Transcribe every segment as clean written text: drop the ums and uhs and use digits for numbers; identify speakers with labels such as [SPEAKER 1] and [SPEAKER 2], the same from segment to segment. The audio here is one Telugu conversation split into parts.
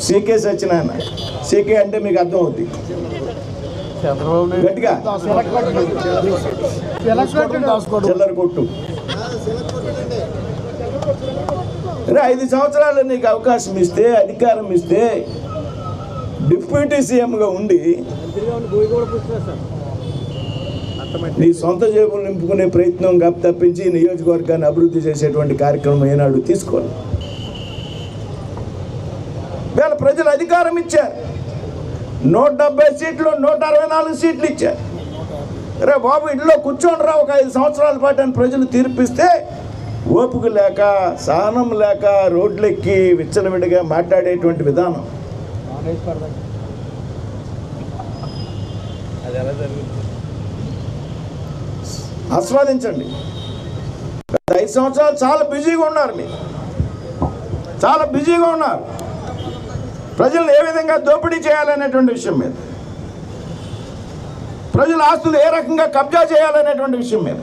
[SPEAKER 1] సీకే సత్యనారాయణ. సీకే అంటే మీకు అర్థం అవుతుంది గట్టిగా, చిల్లర కొట్టు. 5 సంవత్సరాలు నీకు అవకాశం ఇస్తే, అధికారం ఇస్తే, డిప్యూటీ సీఎంగా ఉండి నీ సొంత జేబులు నింపుకునే ప్రయత్నం తప్పించి నియోజకవర్గాన్ని అభివృద్ధి చేసేటువంటి కార్యక్రమం ఏనాడు తీసుకోవాలి. వీళ్ళ ప్రజలు అధికారం ఇచ్చారు, 170 సీట్లు 164 సీట్లు ఇచ్చారు. రే బాబు ఇంట్లో కూర్చోండి రా ఒక 5 సంవత్సరాల పాటు అని ప్రజలు తీర్పిస్తే ఓపిక లేక, సహనం లేక రోడ్లెక్కి విచ్చలవిడిగా మాట్లాడేటువంటి విధానం ఆస్వాదించండి. 5 సంవత్సరాలు చాలా బిజీగా ఉన్నారు, మీరు చాలా బిజీగా ఉన్నారు. ప్రజలను ఏ విధంగా దోపిడీ చేయాలనేటువంటి విషయం మీద, ప్రజల ఆస్తులు ఏ రకంగా కబ్జా చేయాలనేటువంటి విషయం మీద,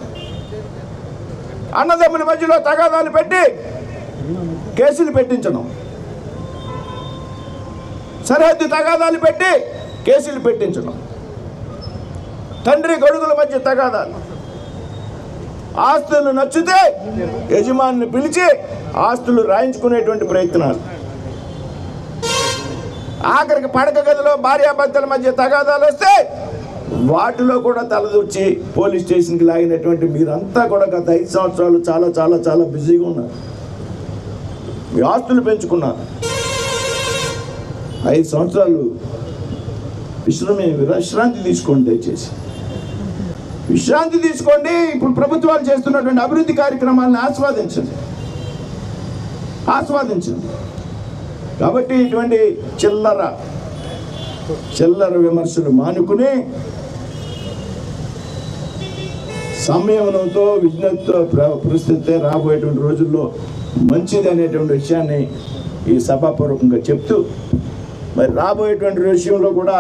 [SPEAKER 1] అన్నదమ్ముల మధ్యలో తగాదాలు పెట్టి కేసులు పెట్టించడం, సరిహద్దు తగాదాలు పెట్టి కేసులు పెట్టించడం, తండ్రి కొడుకుల మధ్య తగాదాలు, ఆస్తులు నచ్చితే యజమానిని పిలిచి ఆస్తులు రాయించుకునేటువంటి ప్రయత్నాలు, ఆఖరికి పడక గదిలో భార్యాభర్తల మధ్య తగాదాలు వస్తే వాటిలో కూడా తలదూర్చి పోలీస్ స్టేషన్కి లాగినటువంటి మీరంతా కూడా గత 5 సంవత్సరాలు చాలా చాలా చాలా బిజీగా ఉన్నారు. మీ ఆస్తులు పెంచుకున్నారు. 5 సంవత్సరాలు విశ్రాంతి తీసుకోండి, దయచేసి విశ్రాంతి తీసుకోండి. ఇప్పుడు ప్రభుత్వాలు చేస్తున్నటువంటి అభివృద్ధి కార్యక్రమాలను ఆస్వాదించండి. కాబట్టి ఇటువంటి చిల్లర విమర్శలు మానుకుని సంయమనంతో, విజ్ఞతతో పరిస్థితి రాబోయేటువంటి రోజుల్లో మంచిది అనేటువంటి విషయాన్ని ఈ సభాపూర్వకంగా చెప్తూ, మరి రాబోయేటువంటి విషయంలో కూడా